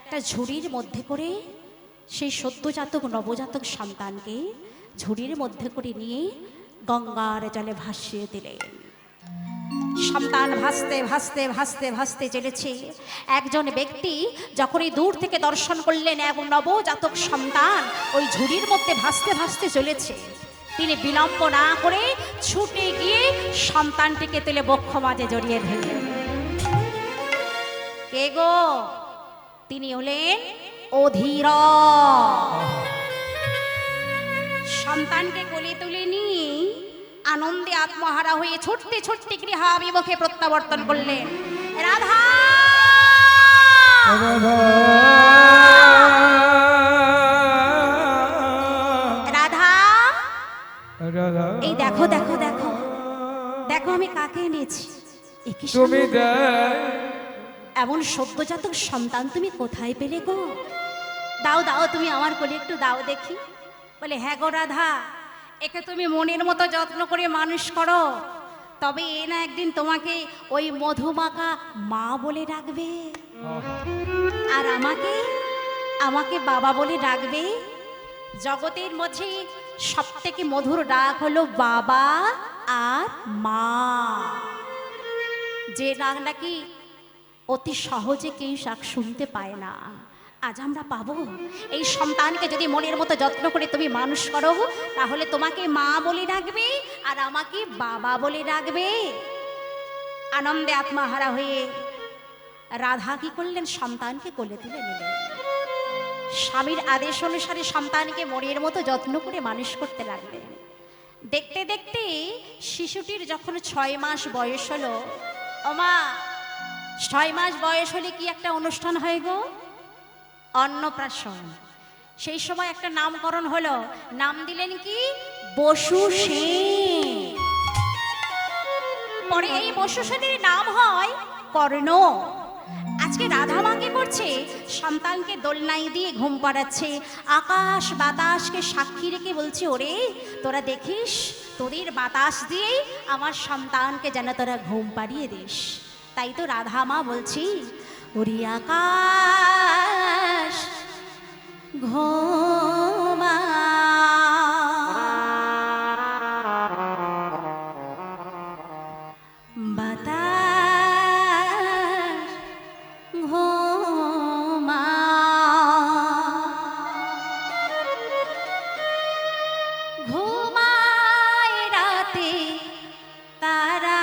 একটা ঝুড়ির মধ্যে করে সেই সদ্যজাতক নবজাতক সন্তানকে ঝুড়ির মধ্যে করে নিয়ে গঙ্গার জলে ভাসিয়ে দিলেন। সন্তান ভাসতে ভাসতে ভাসতে ভাসতে চলেছে। একজন ব্যক্তি যখনই দূর থেকে দর্শন করলেন এক নবজাতক সন্তান ওই ঝুড়ির মধ্যে ভাসতে ভাসতে চলেছে, তিনি বিলম্ব না করে ছুটে গিয়ে সন্তানটিকে তুলে বক্ষ মাঝে জড়িয়ে ধরলেন। কে গো? তিনি হলেন অধীর। সন্তানকে কোলে তুলে নিয়ে আনন্দে আত্মহারা হয়ে ছুটতে ছুটতে গৃহাভিমুখে প্রত্যাবর্তন করলেন। রাধা রাধা রাধা, এই দেখো দেখো দেখো দেখো আমি কাকে এনেছি। তুমি এমন সদ্যজাতক সন্তান তুমি কোথায় পেলে গো? দাও দাও, তুমি আমার কোলে একটু দাও দেখি। বলে হ্যাঁ গো রাধা, একে তুমি মনের মতো যত্ন করে মানুষ করো, তবে এ না একদিন তোমাকে ওই মধুমাখা মা বলে ডাকবে, আর আমাকে আমাকে বাবা বলে ডাকবে। জগতের মধ্যে সব থেকে মধুর ডাক হলো বাবা আর মা, যে ডাক নাকি অতি সহজে কেউ শুনতে পায় না। আজ আমরা পাবো। এই সন্তানকে যদি মনের মতো যত্ন করে তুমি মানুষ করো, তাহলে তোমাকে মা বলে ডাকবে আর আমাকে বাবা বলে ডাকবে। আনন্দে আত্মহারা হয়ে রাধা কি করলেন? সন্তানকে কোলে তুলে নিলেন। স্বামীর আদেশ অনুসারে সন্তানকে মনের মতো যত্ন করে মানুষ করতে লাগলেন। দেখতে দেখতে শিশুটির যখন 6 মাস বয়স হলো, ওমা 6 মাস বয়স হলে কি একটা অনুষ্ঠান হয় গো? অন্নপ্রাশন। সেই সময় একটা নামকরণ হলো, নাম দিলেন কি? বসু সেন। পরে এই বসু সেনের নাম হয় কর্ণ। আজকে রাধা মা কি করছে? সন্তানকে দোলনাই দিয়ে ঘুম পাড়াচ্ছে। আকাশ বাতাসকে সাক্ষী রেখে বলছে, ওরে তোরা দেখিস, তোদের বাতাস দিয়ে আমার সন্তানকে যেন তোরা ঘুম পাড়িয়ে দিস। তাই তো রাধা মা বলছি, ওরে আকাশ ঘুমা, বাতাস ঘুমা, ঘুমায় রাতে তারা,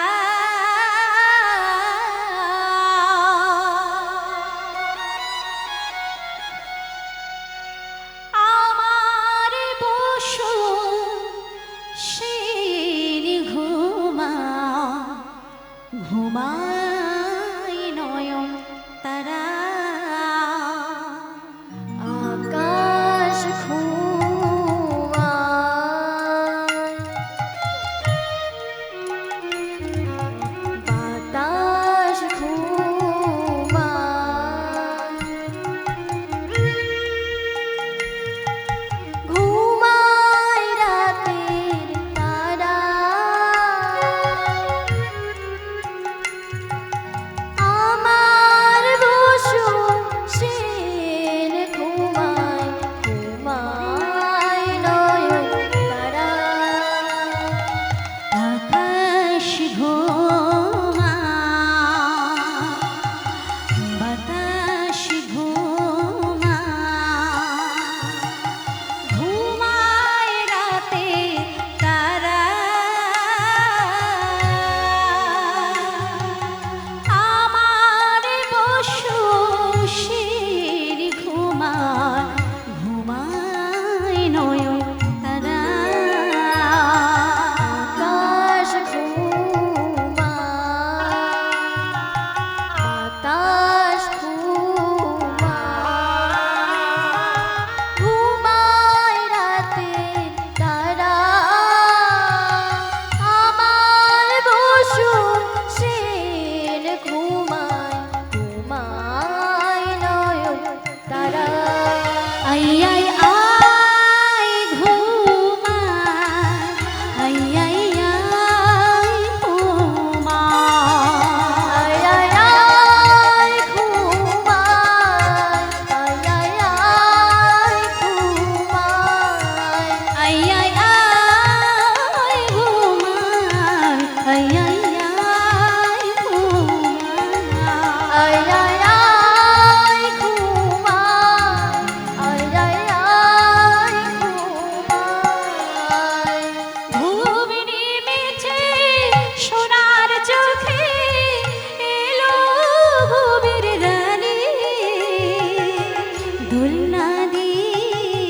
দোলনা দিয়ে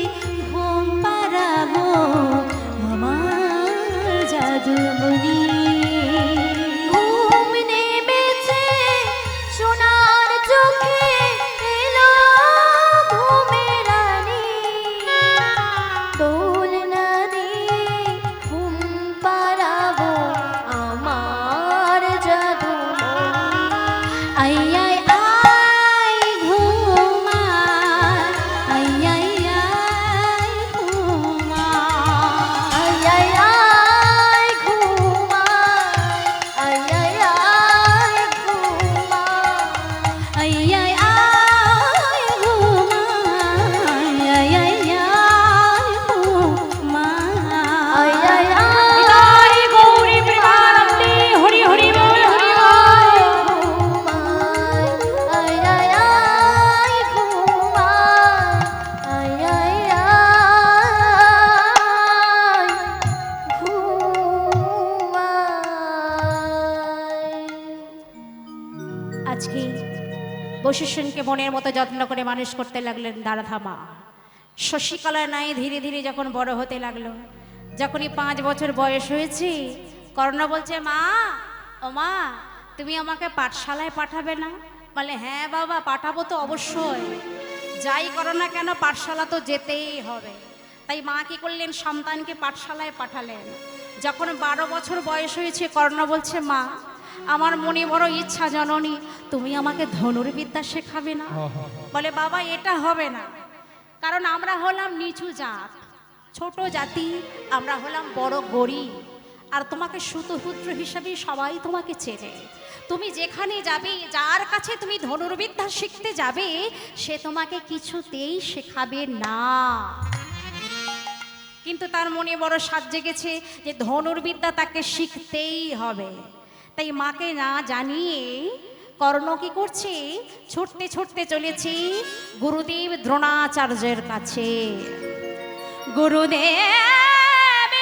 ঘুম পাড়াবো আমার জাদুমণি। ঘুম নেমেছে সোনার চোখে এলো ঘুমের রানী। দোলনা দিয়ে ঘুম পাড়াবো আমার জাদুমণি। আই আই আই ঘুমা, আই আই আই ঘুমা, আই আই আই ঘুমা, আই আই আই ঘুমা, আই আই আই ঘুমা, আই আই আই ঘুমা, আই আই আই গৌরী প্রেমানন্দে হরি হরি বল হরি বল। আজকে বশিষ্ঠকে মনের মতো যত্ন করে মানুষ করতে লাগলেন দারাধামা। শশীকলার নাই ধীরে ধীরে যখন বড় হতে লাগলো, যখনই 5 বছর বয়স হয়েছে, কর্ণ বলছে, মা ও মা, তুমি আমাকে পাঠশালায় পাঠাবে না? বলে, হ্যাঁ বাবা, পাঠাবো তো অবশ্যই, যাই করো না কেন পাঠশালা তো যেতেই হবে। তাই মা কি করলেন, সন্তানকে পাঠশালায় পাঠালেন। যখন 12 বছর বয়স হয়েছে, কর্ণ বলছে, মা আমার মনে বড় ইচ্ছা জননী, তুমি আমাকে ধনুর্বিদ্যা শেখাবে না? বলে, বাবা এটা হবে না, কারণ আমরা হলাম নিচু জাত, ছোট জাতি, আমরা হলাম বড় গরিব, আর তোমাকে সুতপুত্র হিসাবে সবাই তোমাকে চেনে। তুমি যেখানে যাবে, যার কাছে তুমি ধনুর্বিদ্যা শিখতে যাবে, সে তোমাকে কিছুতেই শেখাবে না। কিন্তু তার মনে বড় সাধ জেগেছে যে ধনুর্বিদ্যা তাকে শিখতেই হবে। তাই মাকে না জানিয়ে কর্ণ কি করছে, ছুটতে ছুটতে চলেছি গুরুদেব দ্রোণাচার্যের কাছে। গুরুদেব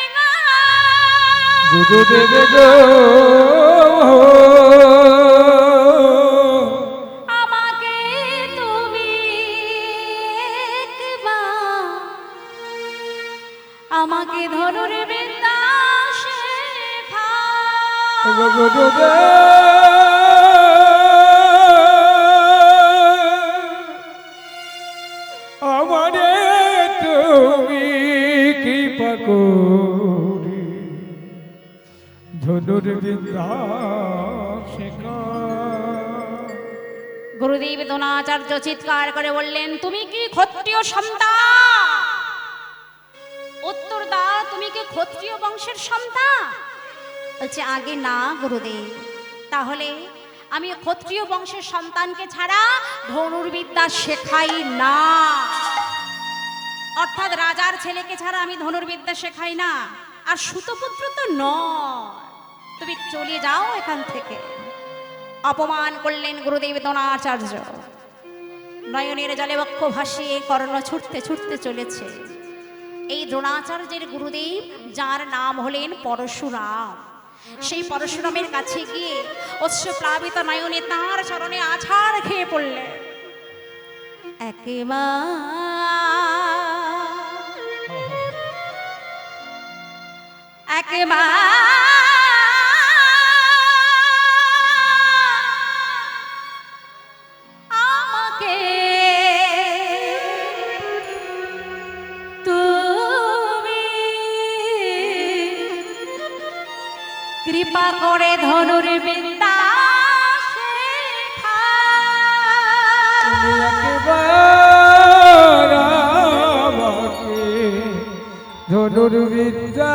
আমাকে তুমি আমাকে ধনুর্বিদ্যা শেখাও। আমারে তুমি কৃপা করে ধনুর্বিদ্যা শেখাও। গুরুদেব দ্রোণাচার্য চিৎকার করে বললেন, তুমি কি ক্ষত্রিয় সন্তান? উত্তর দাও, তুমি কি ক্ষত্রিয় বংশের সন্তান? বলছে, আগে না গুরুদেব। তাহলে আমি ক্ষত্রিয় বংশের সন্তানকে ছাড়া ধনুর্বিদ্যা শেখাই না। অর্থাৎ রাজার ছেলেকে ছাড়া আমি ধনুর্বিদ্যা শেখাই না, আর সুতপুত্র তো নয়, তুমি চলে যাও এখান থেকে। অপমান করলেন গুরুদেব দ্রোণাচার্য। নয়নের জলে বক্ষ ভাসিয়ে কর্ণ ছুটতে ছুটতে চলেছে। এই দ্রোণাচার্যের গুরুদেব, যার নাম হলেন পরশুরাম, সেই পরশুরামের কাছে গিয়ে অশ্রুপ্লাবিত নয়নে তাঁর চরণে আছাড় খেয়ে পড়লেন। আমাকে তুমি কৃপা করে ধনুর্বিদ্যা একবার আমাকে ধনুর্বিদ্যা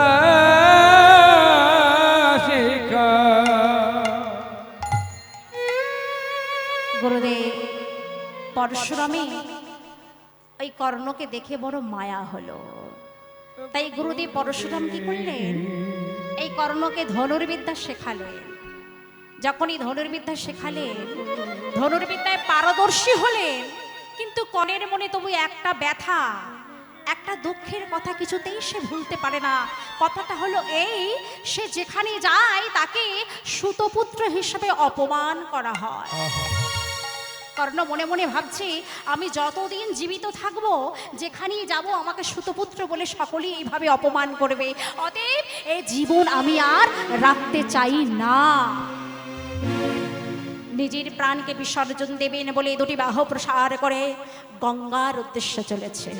শেখাও। গুরুদেব পরশুরামে ওই কর্ণকে দেখে বড় মায়া হলো। তাই গুরুদেব পরশুরাম কি করলেন, এই কর্ণকে ধনুর্বিদ্যা শেখালেন। যখনই ধনুর্বিদ্যা শেখালেন, ধনুর্বিদ্যায় পারদর্শী হলেন, কিন্তু কর্ণের মনে তবু একটা ব্যথা, একটা দুঃখের কথা কিছুতেই সে ভুলতে পারে না। কথাটা হলো এই, সে যেখানে যায় তাকে সুতপুত্র হিসেবে অপমান করা হয়। কর্ণ মনে মনে ভাবছে আমি যতদিন জীবিত থাকবো, যেখানেই যাব আমাকে সুতপুত্র বলে সকলেই এইভাবে অপমান করবে। অতএব এই জীবন আমি আর রাখতে চাই না। নিজের প্রাণকে বিসর্জন দেবেন বলে দুটি বাহু প্রসার করে গঙ্গার উদ্দেশ্যে চলেছে।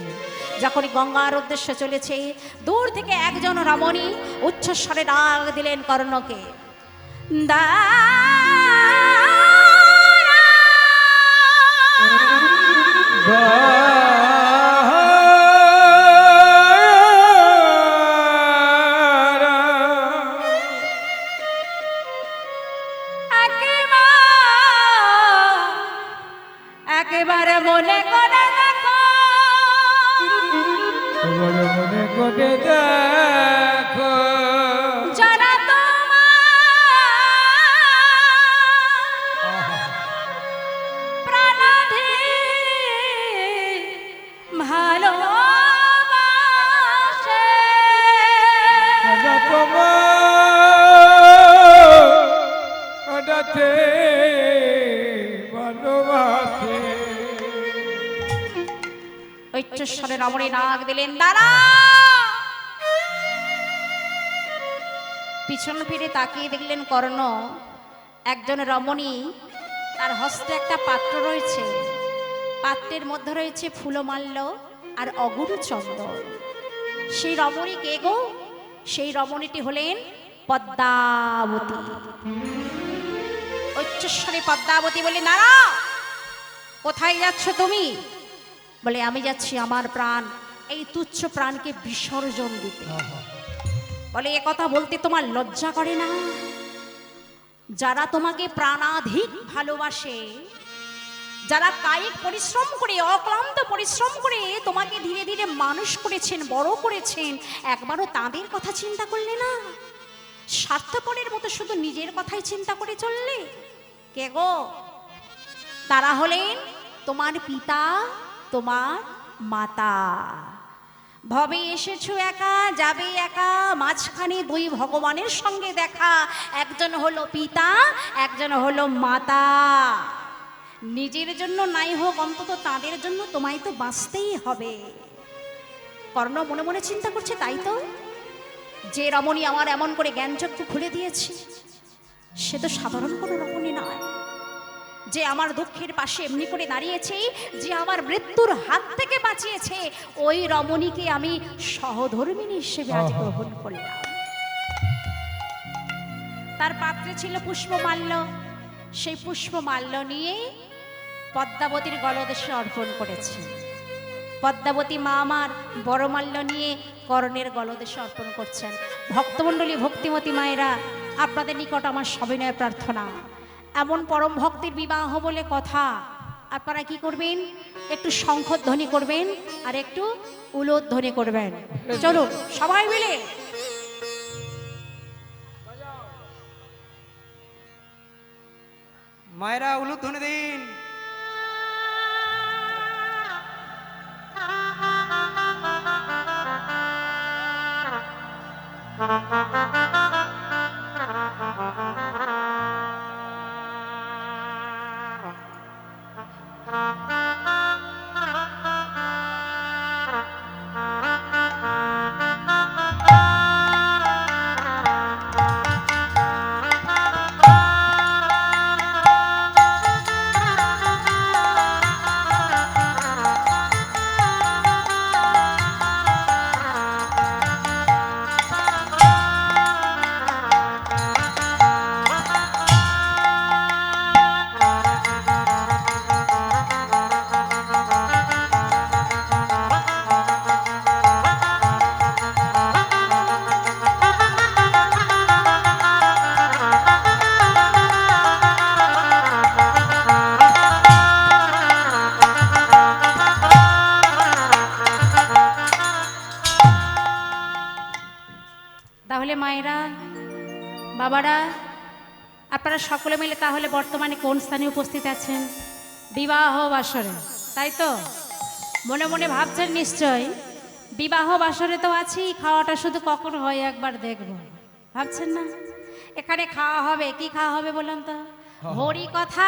যখন গঙ্গার উদ্দেশ্যে চলেছে, দূর থেকে একজন রমণী উচ্চস্বরে ডাক দিলেন কর্ণকে, একেবারে মনে করে দেখো, মনে মনে করে দেখো, যারা তোমার প্রাণাধিক ভালোবাসে, সদা তোমার অনাথে ভালোবাসে। উচ্চস্বরে রমণী ডাক দিলেন, দাঁড়া। পিছন ফিরে তাকিয়ে দেখলেন কর্ণ, একজন রমণী, তার হস্তে একটা পাত্র রয়েছে, পাত্রের মধ্যে রয়েছে ফুলমাল্য আর অগুরু চন্দন। সেই রমণী কে গো? সেই রমণীটি হলেন পদ্মাবতী। উচ্চস্বরে পদ্মাবতী বলে, দাঁড়া, কোথায় যাচ্ছ তুমি? বলে, আমি যাচ্ছি আমার প্রাণ, এই তুচ্ছ প্রাণকে বিসর্জন দিতে। বলে, এ কথা বলতে তোমার লজ্জা করে না? যারা তোমাকে প্রাণাধিক ভালোবাসে, যারা কায়িক পরিশ্রম করে, অক্লান্ত পরিশ্রম করে তোমাকে ধীরে ধীরে মানুষ করেছেন, বড় করেছেন, একবারও তাদের কথা চিন্তা করলে না? স্বার্থপরের মতো শুধু নিজের কথাই চিন্তা করে চললে। কে গো? তারা হলেন তোমার পিতা, তোমার মাতা। ভবে এসেছো একা, যাবে একা, মাঝখানে দুই ভগবানের সঙ্গে দেখা, একজন হলো পিতা, একজন হলো মাতা। নিজের জন্য নাই হোক, অন্তত তাদের জন্য তোমায় তো বাঁচতেই হবে। কর্ণ মনে মনে চিন্তা করছে, তাই তো, যে রমণী আমার এমন করে জ্ঞানচক্ষু খুলে দিয়েছে, সে তো সাধারণ কোনো রমণী নয়। যে আমার দুঃখের পাশে এমনি করে দাঁড়িয়েছে, যে আমার মৃত্যুর হাত থেকে বাঁচিয়েছে, ওই রমণীকে আমি সহধর্মিণী হিসেবে আজ গ্রহণ করলাম। তার পাত্রে ছিল পুষ্পমাল্য, সেই পুষ্পমাল্য নিয়ে পদ্মাবতীর গলদেশে অর্পণ করেছে। পদ্মাবতী মা আমার বড়মাল্য নিয়ে কর্ণের গলদেশে অর্পণ করছেন। ভক্তমণ্ডলী, ভক্তিমতী মায়েরা, আপনাদের নিকট আমার সবিনয় প্রার্থনা, এমন পরম ভক্তির বিবাহ বলে কথা, আপনারা কি করবেন? একটু শঙ্খধ্বনি করবেন আর একটু উলোধ্বনি করবেন। চলুন সবাই মিলে। মায়েরা উলুধ্বনি দিন। তাহলে মায়েরা, বাবারা, আপনারা সকলে মিলে তাহলে বর্তমানে কোন স্থানে উপস্থিত আছেন? বিবাহ বাসরে, তাই তো? মনে মনে ভাবছেন নিশ্চয়, বিবাহ বাসরে তো আছি, খাওয়াটা শুধু কখন হয় একবার দেখব, ভাবছেন না? এখানে খাওয়া হবে, কি খাওয়া হবে বলুন তো? হরি কথা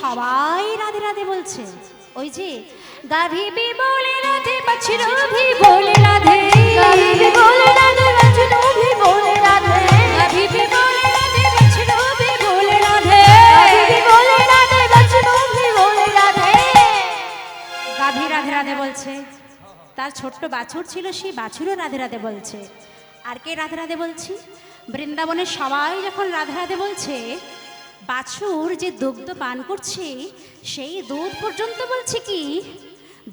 সবাই রাধে রাধে বলছে। ওই যে গাভী বি বলে রাধে বাছুর ভি বলে রাধে, গাভী বি বলে রাধে বাছুর ভি বলে রাধে, গাভী বি বলে রাধে বাছুর ভি বলে রাধে, গাভী বি বলে রাধে বাছুর ভি বলে রাধে। গাভী রাধে রাধে বলছে, তার ছোট্ট বাছুর ছিল, সেই বাছুরও রাধে রাধে বলছে। আর কে রাধে রাধে বলছি? বৃন্দাবনের সবাই যখন রাধে রাধে বলছে, বাছুর যে দুগ্ধ পান করছে সেই দুধ পর্যন্ত বলছে কি,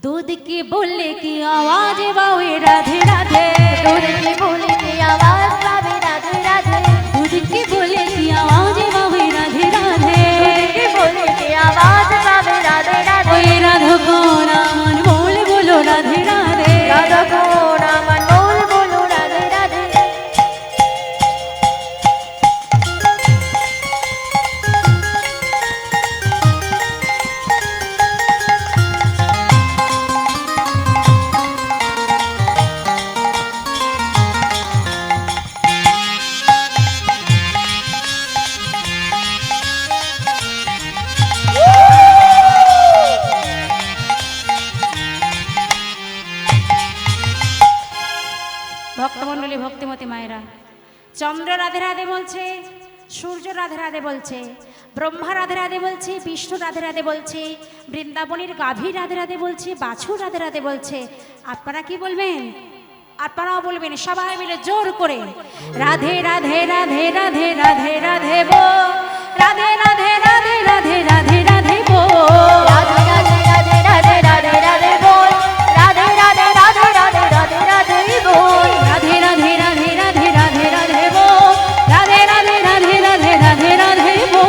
दूध की बोले की आवाज बावे राधे राधे, दूध की बोले की आवाज बावे राधे राधे, दूध की बोले की आवाज बावे राधे राधे, दूध की बोले की आवाज बावे राधे राधे। ओए राधा को नाम बोल बोलो राधे राधे, राधा को नाम बोल बोलो राधे राधे। ভক্তমণ্ডলী ভক্তিমতী মায়েরা, চন্দ্র রাধে রাধে বলছে, সূর্য রাধে রাধে বলছে, ব্রহ্মা রাধে রাধে বলছে, বিষ্ণু রাধে রাধে বলছে, বৃন্দাবনের গাভী রাধে রাধে বলছে, বাছুর রাধে রাধে বলছে। আপনারা কি বলবেন? আপনারাও বলবেন সবাই মিলে জোর করে, রাধে রাধে রাধে রাধে রাধে রাধে বো, রাধে রাধে রাধে রাধে রাধে রাধে বো, राधे राधे राधे राधे राधे राधे बोल, राधे राधे राधे राधे राधे राधे बोल, রাধে রাধে রাধে রাধে রাধে রাধে বো, রাধে রাধে রাধে রাধে রাধে রাধে বো,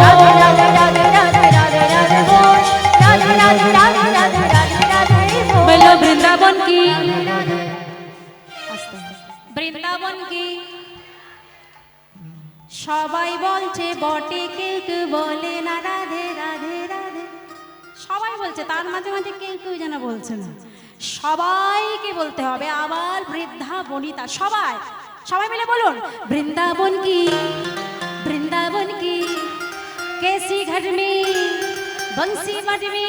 राधे राधे राधे राधे राधे राधे बोल, राधे राधे राधे राधे राधे राधे बोल। বলো বৃন্দাবন কি, বৃন্দাবন কি? সবাই বলছে বটে, কেউ কেউ বলে না রাধে রাধে রাধে। সবাই বলছে, তার মাঝে মাঝে কেউ কেউ যেন বলছে না। সবাইকে বলতে হবে, আবার বৃদ্ধা বনিতা সবাই, সবাই মিলে বলুন, বৃন্দাবন কি, বৃন্দাবন কি, কেসি ঘট মে বংশী মঠ মে,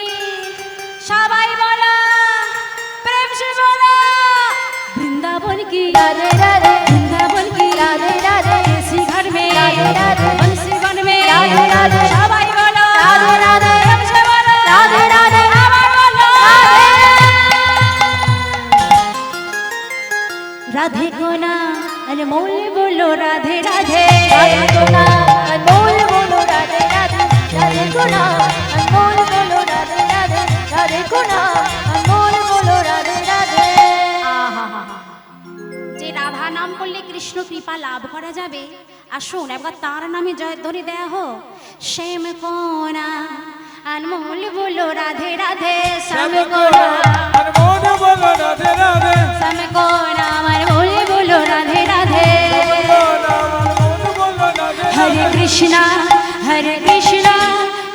সবাই বলা, প্রেম সে বলা, বৃন্দাবন কি, राधे राधे বৃন্দাবন কি, राधे राधे কেসি ঘট মে রাধে রাধে, বংশী বন মে, রাধে রাধে, সবাই বলো, राधे राधे প্রেম সে বলো, राधे राधे আবার বলো, রাধে গোনা अनमोल बोलो राधे राधे, राधे गुना अनमोल बोलो राधे राधे, राधे गुना अनमोल बोलो राधे राधे, राधे गुना अनमोल बोलो राधे राधे। আহাহাহা। যে রাধা নাম করলে কৃষ্ণ কৃপা লাভ করা যাবে, আসুন একবার তার নামে জয়ধ্বনি দেয়া হোক। শ্যাম কোনা अनमोल बोलो राधे राधे, श्याम कोना अनमोल बोलो राधे राधे, श्याम कोना अनमोल बोलो राधे राधे, अनमोल बोलो राधे हरे कृष्णा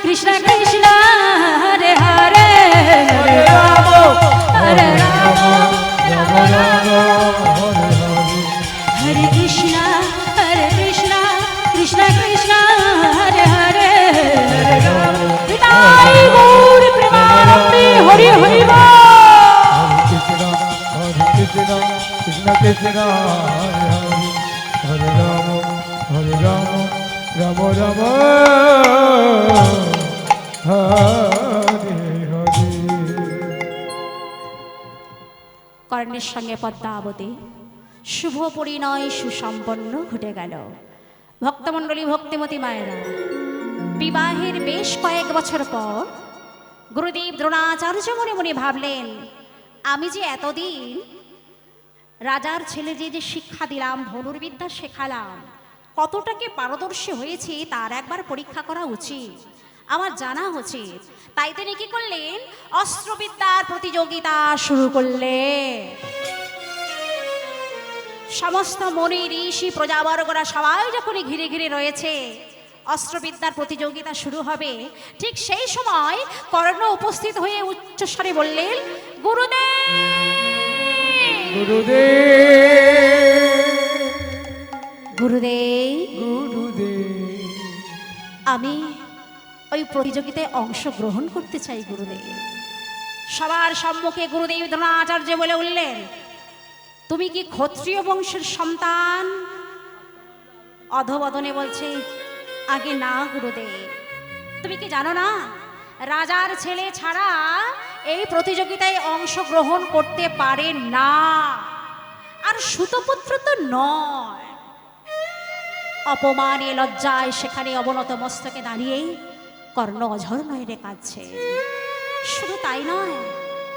कृष्णा कृष्णा हरे हरे, हरे राम हरे राम राम राम हरे कृष्णा कृष्णा कृष्णा हरे हरे, पिताई गौर प्रेमानंदे हरि हरि बोल। कृष्ण कृष्ण कृष्ण हरे राम राम राम हरे हरे। কর্ণের সঙ্গে পদ্মাবতী শুভ পরিণয় সুসম্পন্ন ঘটে গেল। ভক্তমণ্ডলী ভক্তিমতী মায়েরা, বিবাহের বেশ কয়েক বছর পর গুরুদেব দ্রোণাচার্য মনে মনে ভাবলেন, আমি যে এতদিন রাজার ছেলে যে শিক্ষা দিলাম, ধনুর্বিদ্যা শেখালাম, কতটাকে পারদর্শী হয়েছে তার একবার পরীক্ষা করা উচিত, আমার জানা উচিত। তাই তিনি কি করলেন, অস্ত্রবিদ্যার প্রতিযোগিতা শুরু করলেন। সমস্ত মুনি ঋষি প্রজাবর্গরা সবাই যখনই ঘিরে ঘিরে রয়েছে, অস্ত্রবিদ্যার প্রতিযোগিতা শুরু হবে, ঠিক সেই সময় কর্ণ উপস্থিত হয়ে উচ্চস্বরে বললেন, গুরুদেব गुरुदेव গুরুদেব गुरुदेव আমি ওই প্রতিযোগিতায় অংশগ্রহণ করতে চাই গুরুদেব। সবার সম্মুখে গুরুদেব দ্রোণাচার্য বলে উঠলেন, তুমি কি ক্ষত্রিয় বংশের সন্তান? অধবদনে বলছে, আগে না গুরুদেব। তুমি কি জানো না, রাজার ছেলে ছাড়া এই প্রতিযোগিতায় অংশগ্রহণ করতে পারে না, আর সুতপুত্র তো নয়। অপমানে লজ্জায় সেখানে অবনত মস্তকে দাঁড়িয়ে কর্ণ অঝর নয়নে কাঁদছে। শুধু তাই নয়,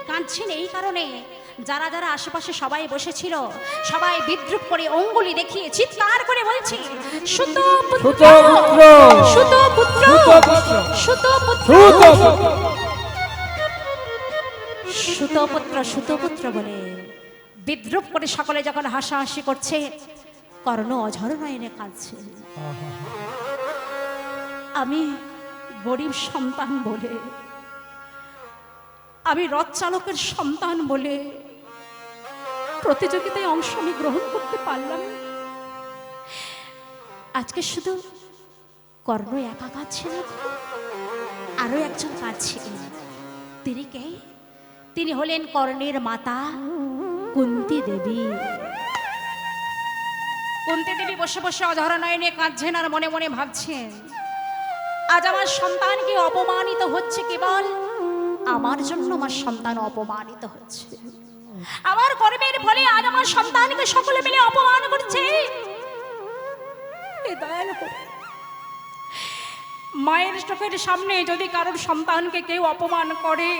কাঁদছেন এই কারণে যারা যারা আশেপাশে সবাই বসেছিল সবাই বিদ্রুপ করে অঙ্গুলি দেখিয়ে চিৎকার করে বলছে, সুতপুত্র, সুতপুত্র, সুতপুত্র, সুতপুত্র, সুতপুত্র বলে বিদ্রুপ করে সকলে যখন হাসাহাসি করছে, কর্ণ অঝর নয়নে কাঁদছে। আমি গরিব সন্তান বলে, আমি রথ চালকের সন্তান বলে প্রতিযোগিতায় অংশ আমি গ্রহণ করতে পারলাম। আজকে শুধু কর্ণ একা কাঁদছে না, আরো একজন কাঁদছে। তিনি কে? তিনি হলেন কর্ণের মাতা কুন্তী দেবী। কুন্তী দেবী বসে বসে অধরা নয়নে কাঁদছেন আর মনে মনে ভাবছেন, আজ আমার সন্তানকে অপমানিত হচ্ছে, কেবল আমার জন্য আমার সন্তান অপমানিত হচ্ছে। আমার কর্মের ফলে আজ আমার সন্তানকে সকলে মিলে অপমান করছে। মায়ের চোখের সামনে যদি কারোর সন্তানকে কেউ অপমান করে,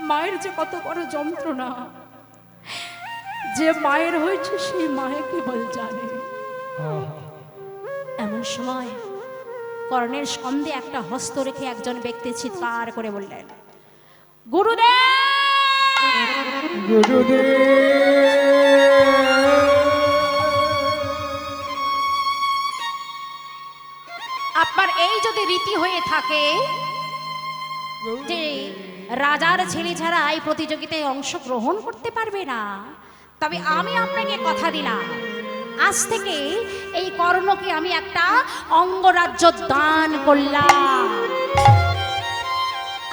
মায়ের যে কত বড় যন্ত্রণা, যে মায়ের হয়েছে সেই মায়ে কেবল জানে। এমন সময় কর্ণের স্কন্ধে একটা হস্ত রেখে একজন ব্যক্তি চিৎকার করে বললেন, গুরুদেব, আপনার এই যদি রীতি হয়ে থাকে যে রাজার ছেলে ছাড়া এই প্রতিযোগিতায় অংশগ্রহণ করতে পারবে না, তবে আমি আপনাকে কথা দিলাম, আজ থেকে এই কর্ণকে আমি একটা অঙ্গরাজ্য দান করলাম।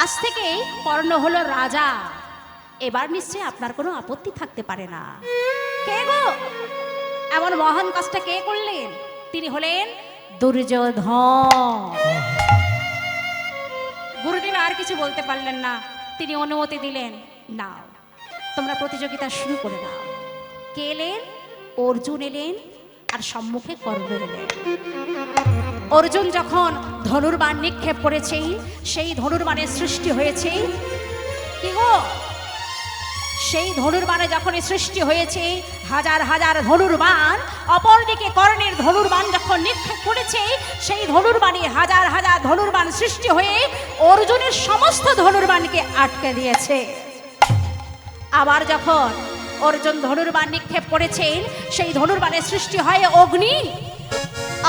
আজ থেকে কর্ণ হলো রাজা। এবার নিশ্চয়ই আপনার কোনো আপত্তি থাকতে পারে না। কে গো এমন মহান কাজটা কে করলেন? তিনি হলেন দুর্যোধন। গুরুদেব আর কিছু বলতে পারলেন না, তিনি অনুমতি দিলেন, নাও তোমরা প্রতিযোগিতা শুরু করে দাও। কে এলেন? অর্জুন এলেন, আর সম্মুখে কর্ণ এলেন। অর্জুন যখন ধনুর্বাণ নিক্ষেপ করেছে, সেই ধনুর্বাণের সৃষ্টি হয়েছে কি গো, সেই ধনুর্বাণে যখন সৃষ্টি হয়েছে হাজার হাজার ধনুর্বাণ, অপরদিকে কর্ণের ধনুর্বাণ যখন নিক্ষেপ করেছে, সেই ধনুর্বাণে হাজার হাজার ধনুর্বাণ সৃষ্টি হয়ে অর্জুনের সমস্ত ধনুর্বাণকে আটকে দিয়েছে। আবার যখন অর্জুন ধনুর্বাণ নিক্ষেপ করেছেন, সেই ধনুর্বাণের সৃষ্টি হয় অগ্নি।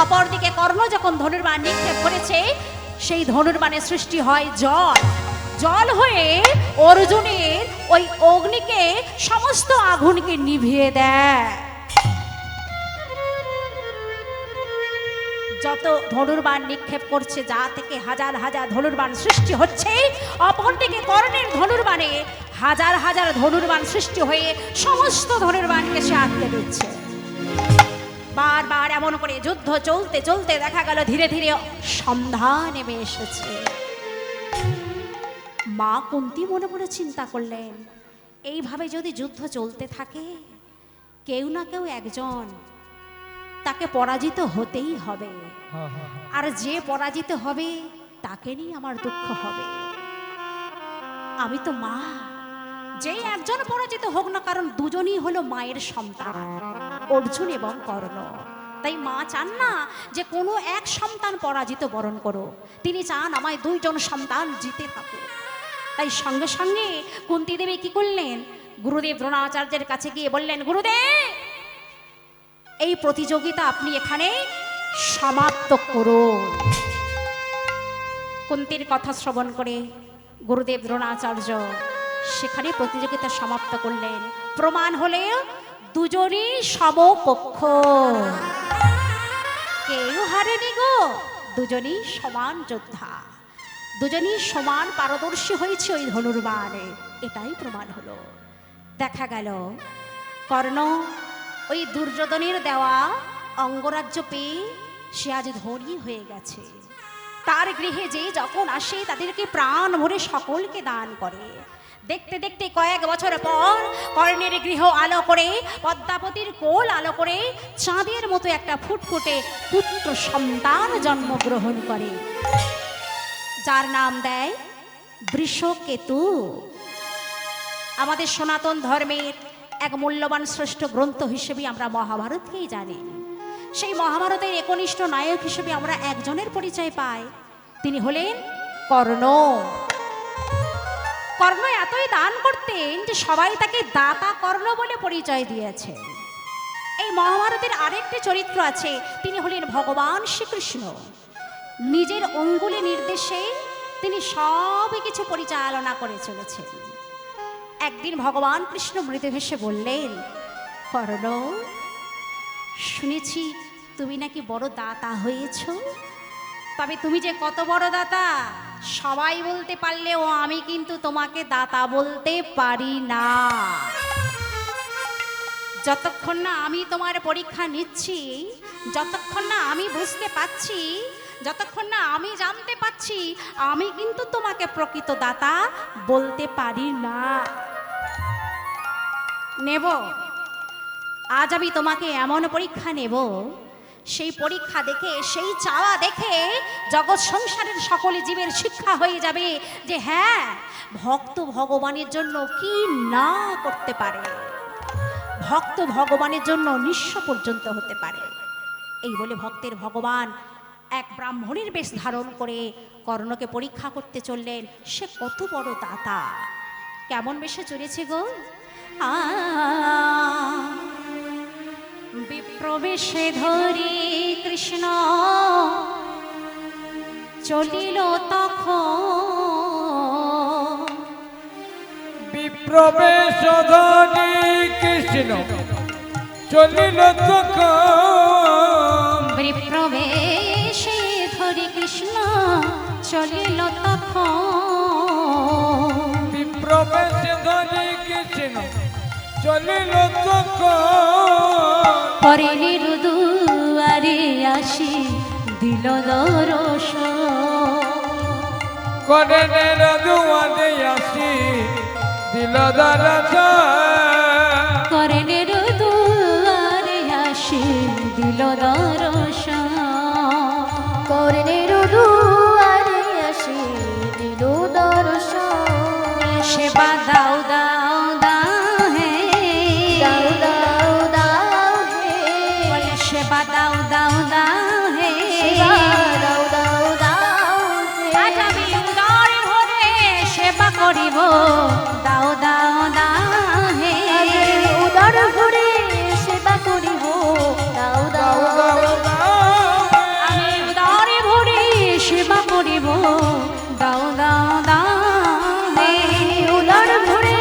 অপরদিকে কর্ণ যখন ধনুর্বাণ নিক্ষেপ করেছে, সেই ধনুর্বাণের সৃষ্টি হয় জল। জল হয়ে অর্জুনের ওই অগ্নিকে, সমস্ত আগুনকে নিভিয়ে দেয়। যত ধনুর্বাণ নিক্ষেপ করছে, যা থেকে হাজার হাজার ধনুর্বাণ সৃষ্টি হচ্ছে, অপরদিকে কর্ণের ধনুর্বাণে হাজার হাজার ধনুর্বাণ সৃষ্টি হয়ে সমস্ত ধনুর্বাণকে সে আটকে দিচ্ছে। বারবার এমন করে যুদ্ধ চলতে চলতে দেখা গেল ধীরে ধীরে সন্ধ্যা নেমে এসেছে। মা কুন্তী মনে মনে চিন্তা করলেন, এইভাবে যদি যুদ্ধ চলতে থাকে, কেউ না কেউ একজন তাকে পরাজিত হতেই হবে, আর যে পরাজিত হবে তাকে নিয়ে আমার দুঃখ হবে। আমি তো মা, যেই একজন পরাজিত হোক না, কারণ দুজনই হলো মায়ের সন্তান, অর্জুন এবং কর্ণ। তাই মা চান না যে কোনো এক সন্তান পরাজিত বরণ করো, তিনি চান আমায় দুইজন সন্তান জিতে থাকুক। তাই সঙ্গে সঙ্গে কুন্তী দেবী কি করলেন, গুরুদেব দ্রোণাচার্যের কাছে গিয়ে বললেন, গুরুদেব এই প্রতিযোগিতা আপনি এখানে সমাপ্ত করুন। কুন্তীর কথা শ্রবণ করে গুরুদেব দ্রোণাচার্য সেখানে প্রতিযোগিতা সমাপ্ত করলেন। প্রমাণ হলে দুজনই সমকক্ষ, কেউ হারেনি গো, দুজনই সমান যোদ্ধা, দুজনই সমান পারদর্শী হয়েছে ওই ধনুর্বাণে, এটাই প্রমাণ হলো। দেখা গেল কর্ণ ওই দুর্যোধনের দেওয়া অঙ্গরাজ্য পেয়ে সে আজ ধনী হয়ে গেছে। তার গৃহে যে যখন আসে তাদেরকে প্রাণ ভরে সকলকে দান করে। দেখতে দেখতে কয়েক বছর পর কর্ণের গৃহ আলো করে, পদ্মাবতীর কোল আলো করে চাঁদের মতো একটা ফুটফুটে পুত্র সন্তান জন্মগ্রহণ করে, যার নাম দেয় বৃষকেতু। আমাদের সনাতন ধর্মের এক মূল্যবান শ্রেষ্ঠ গ্রন্থ হিসেবে আমরা মহাভারতকেই জানি। সেই মহাভারতের একনিষ্ঠ নায়ক হিসেবে আমরা একজনের পরিচয় পাই, তিনি হলেন কর্ণ। কর্ণ এতই দান করতেন যে সবাই তাকে দাতা কর্ণ বলে পরিচয় দিয়েছে। এই মহাভারতের আরেকটি চরিত্র আছে, তিনি হলেন ভগবান শ্রীকৃষ্ণ। নিজের অঙ্গুলি নির্দেশে তিনি সব কিছু পরিচালনা করে চলেছেন। একদিন ভগবান কৃষ্ণ মৃদু হেসে বললেন, কর্ণ, শুনেছি তুমি নাকি বড় দাতা হয়েছ, তবে তুমি যে কত বড় দাতা সবাই বলতে পারলেও আমি কিন্তু তোমাকে দাতা বলতে পারি না। যতক্ষণ না আমি তোমার পরীক্ষা নিচ্ছি, যতক্ষণ না আমি বুঝতে পারছি, যতক্ষণ না আমি জানতে পারছি, আমি কিন্তু তোমাকে প্রকৃত দাতা বলতে পারি না। নেব, আজ আমি তোমাকে এমন পরীক্ষা নেব, সেই পরীক্ষা দেখে, সেই চাওয়া দেখে জগৎ সংসারের সকল জীবের শিক্ষা হয়ে যাবে যে হ্যাঁ, ভক্ত ভগবানের জন্য কি না করতে পারে, ভক্ত ভগবানের জন্য নিঃস্ব পর্যন্ত হতে পারে। এই বলে ভক্তের ভগবান এক ব্রাহ্মণের বেশ ধারণ করে কর্ণকে পরীক্ষা করতে চললেন, সে কত বড় দাতা। কেমন বেশে চলেছে গো? বিপ্রবেশে ধরি কৃষ্ণ চলিল তখন, বিপ্রবেশ ধরি কৃষ্ণ চলিল তখন, বিপ্রবেশে ধরি কৃষ্ণ চলিল তখন, বিপ্রবেশ ধরি কৃষ্ণ চলিল তখন, পরে নিরুদুয়ারে আসি দিল দর্শন, করে দুয়ারে আসি দিল দর্শন, করে নিরুদুয়ারে আসি দিল দর্শন, কর্ণের দুয়ারে আসি দিল দর্শন, সেবা দাও দাও দাও হে, দাও দাও দাও হে, বলে সেবা দাও দাও দাও হে, সেবা দাও দাও দাও হে, আজ আমি উদর ভরে সেবা করিব, দাও দাও দাও হে, উদর ভরে সেবা করিব, দাও দাও দাও দাও আমি উদর ভরে সেবা করিব, দাও দাও দাও হে, উদর ভরে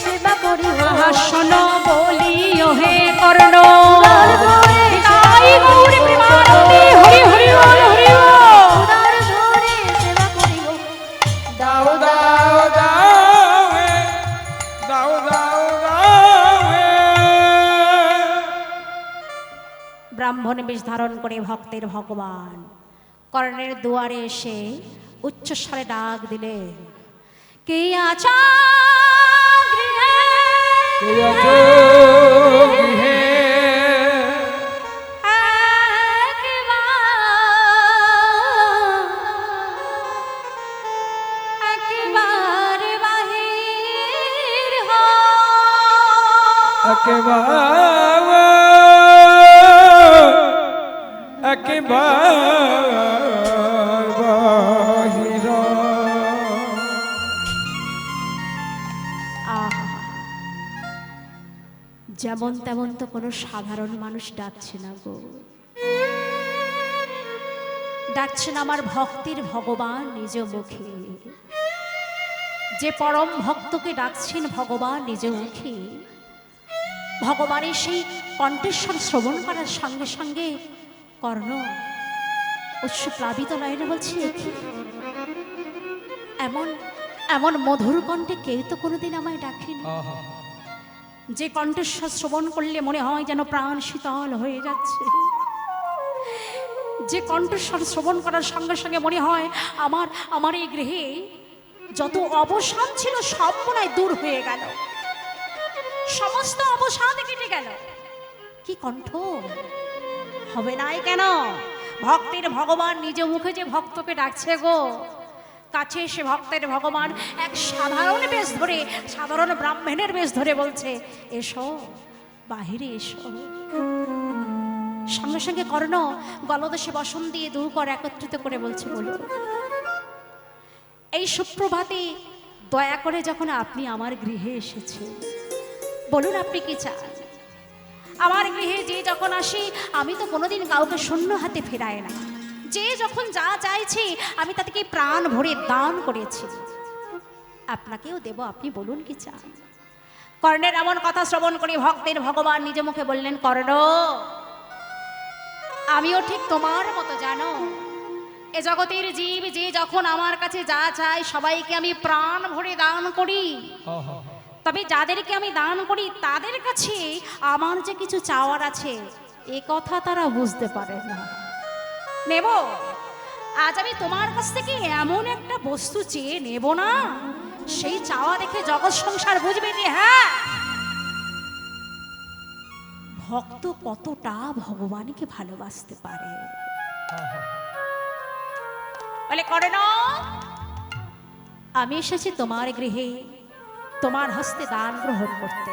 সেবা করিব, শোনো বলিও হে কর্ণ, উদর ভরে তাই গৌরী প্রেমানন্দে হরি হরি বল হরি বল। উদর ভরে সেবা করিব, দাও দাও দাও হে, দাও দাও দাও হে। ব্রাহ্মণ বেশ ধারণ করে ভক্তের ভগবান কর্ণের দুয়ারে এসে উচ্চস্বরে ডাক দিলেন, কে আছা গৃহে? কে আছো গৃহে? একবার বাহির হও। একেবার বাহির। আহা, যেমন তেমন তো কোনো সাধারণ মানুষ ডাকছে না গো, ডাকছেন আমার ভক্তির ভগবান নিজ মুখে। যে পরম ভক্তকে ডাকছেন ভগবান নিজ মুখে, ভগবানের সেই কণ্ঠস্বর শ্রবণ করার সঙ্গে সঙ্গে কর্ণ উৎসপ্লাবিত নয়নে বলছি, "এ কি? এমন এমন মধুর কণ্ঠে কেউ তো কোনোদিন আমায় ডাকেনি, আহা, যে কণ্ঠস্বর শ্রবণ করলে মনে হয় যেন প্রাণ শীতল হয়ে যাচ্ছে, যে কণ্ঠস্বর শ্রবণ করার সঙ্গে সঙ্গে মনে হয় আমার আমার এই গৃহে যত অবসান ছিল সব মনে হয় দূর হয়ে গেল, সমস্ত অবসাদ কেটে গেল। কি কণ্ঠ হবে নাই কেন? ভক্তের ভগবান নিজ মুখে যে ভক্তকে ডাকছে গো। কাছে এসে ভক্তের ভগবান এক সাধারণ বেশ ধরে, সাধারণ ব্রাহ্মণের বেশ ধরে বলছে, এসো বাহিরে এসো। সঙ্গে সঙ্গে কর্ণ গলদেশে বসন দিয়ে দু কর একত্রিত করে বলছে, বলুন এই সুপ্রভাতে দয়া করে যখন আপনি আমার গৃহে এসেছেন, বলুন আপনি কি চান? আমার গৃহে যে যখন আসি আমি তো কোনোদিন কাউকে শূন্য হাতে ফেরাই না, যে যখন যা চাইছি আমি তাদেরকে প্রাণ ভরে দান করেছি, আপনাকেও দেব, আপনি বলুন কি চান? কর্ণের এমন কথা শ্রবণ করে ভক্তের ভগবান নিজ মুখে বললেন, কর্ণ আমিও ঠিক তোমার মতো জানো, এ জগতের জীব যে যখন আমার কাছে যা চায় সবাইকে আমি প্রাণ ভরে দান করি, আহা, তবে যাদেরকে আমি দান করি তাদের কাছে আমার যে কিছু চাওয়ার আছে এ কথা তারা বুঝতে পারে না। নেব, আজ আমি তোমার কাছ থেকে এমন একটা বস্তু চেয়ে নেব না, সেই চাওয়া দেখে জগৎ সংসার বুঝবে যে হ্যাঁ ভক্ত কতটা ভগবানকে ভালোবাসতে পারে। আহা, বলে, করে না আমি এসেছি তোমার গৃহে তোমার হস্তে দান গ্রহণ করতে,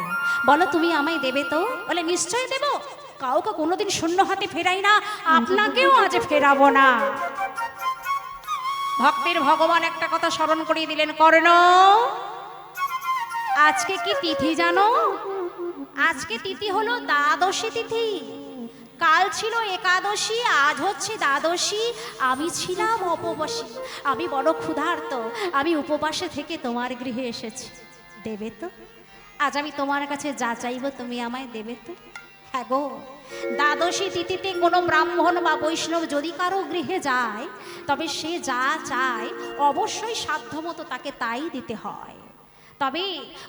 বলো তুমি আমায় দেবে তো? বলে, নিশ্চয় দেব, কাউকে কোনোদিন শূন্য হাতে ফেরাই না, আপনাকেও আজ ফেরাবো না। ভক্তের ভগবান একটা কথা স্মরণ করিয়ে দিলেন, কর্ণ আজকে কি তিথি জানো? আজকে তিথি হলো দ্বাদশী তিথি, কাল ছিল একাদশী, আজ হচ্ছে দ্বাদশী। আমি ছিলাম উপবাসী, আমি বড় ক্ষুধার্ত, আমি উপবাসে থেকে তোমার গৃহে এসেছি, দেবে তো? আজ আমি তোমার কাছে যা চাইব তুমি আমায় দেবে তো? হ্যাঁ গো, দ্বাদশী তিথিতে কোনো ব্রাহ্মণ বা বৈষ্ণব যদি কারো গৃহে যায় তবে সে যা চায় অবশ্যই সাধ্যমতো তাকে তাই দিতে হয়। তবে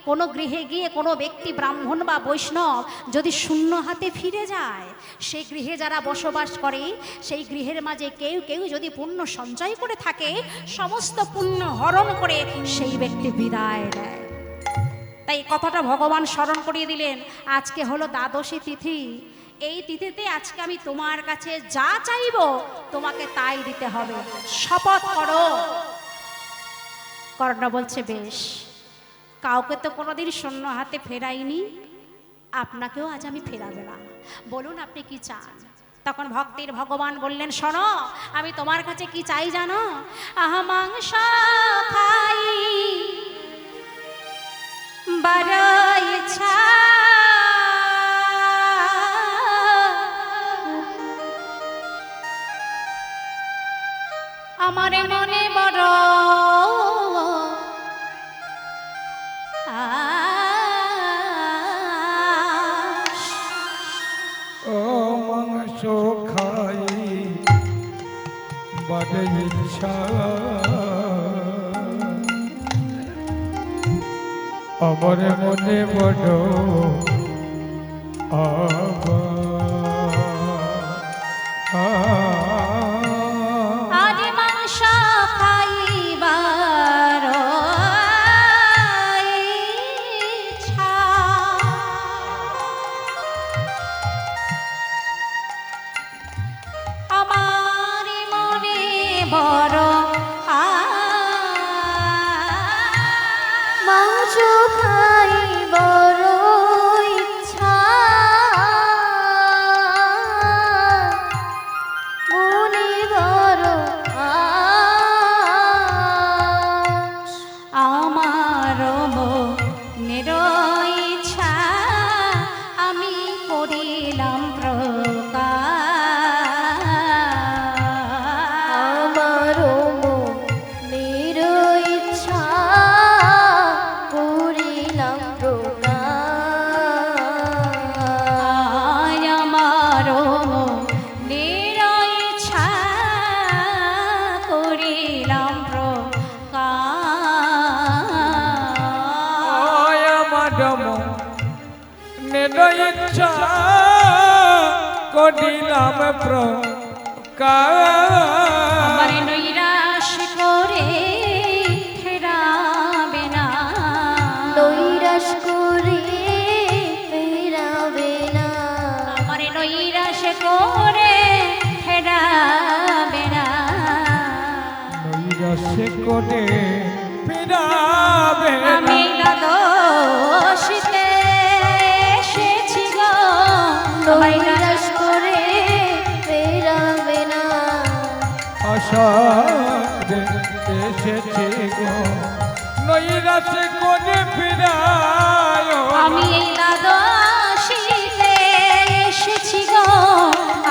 কোনো গৃহে গিয়ে কোনো ব্যক্তি ব্রাহ্মণ বা বৈষ্ণব যদি শূন্য হাতে ফিরে যায়, সেই গৃহে যারা বসবাস করে সেই গৃহের মাঝে কেউ কেউ যদি পুণ্য সঞ্চয় করে থাকে, সমস্ত পুণ্য হরণ করে সেই ব্যক্তি বিদায় দেয়। তাই কথাটা ভগবান স্মরণ করিয়ে দিলেন, আজকে হলো দ্বাদশী তিথি, এই তিথিতে আজকে আমি তোমার কাছে যা চাইব তোমাকে তাই দিতে হবে, শপথ করো। কর্ণ বলছে, বেশ, কাউকে তো কোনোদিন শূন্য হাতে ফেরাইনি, আপনাকেও আজ আমি ফেরাবে না, বলুন আপনি কি চান? তখন ভক্তের ভগবান বললেন, শোনো আমি তোমার কাছে কি চাই জানো? আহা মাংস খাই বড় ইচ্ছা, আমার মনে বড় ও মাংস খাই বড় ইচ্ছা, আমার মনে বড় আজ মাংস খাইবার ইচ্ছা, আমার মনে বড় মাংস খাই বড় ইচ্ছা, মনে বড় আশ। আমার মনের ইচ্ছা আমি করিলাম প্রকাশ, আমার মনের ইচ্ছা করিলাম মনের ইচ্ছা করিলাম প্রকাশ আমার নৈরাশ করে ফেরাবে না, নৈরাশ করে ফেরাবে না, আমার নৈরাশ করে ফেরাবে না। নৈরাশে করে ফিরাবে না। আমি দোষিতে এসেছি গো, তোমায় নৈরাশ করে ফেরাবে না, আশাতে এসেছি গো নৈরাশে করে ফিরায় আমি এই দোষিতে এসেছি গো,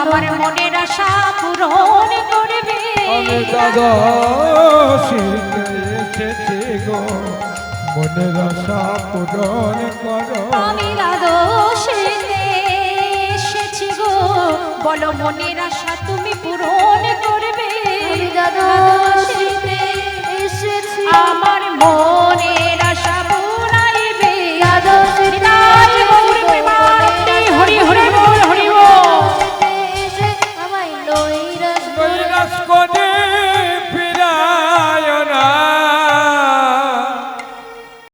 আমার মনের আশা পূরণ করবে। আমি দাদা এসেছি গো মনের আশা পূরণ করো আমি দোষিতে এসেছি গো, বলো মনের আশা তুমি পূরণ করবে। আমি দাদা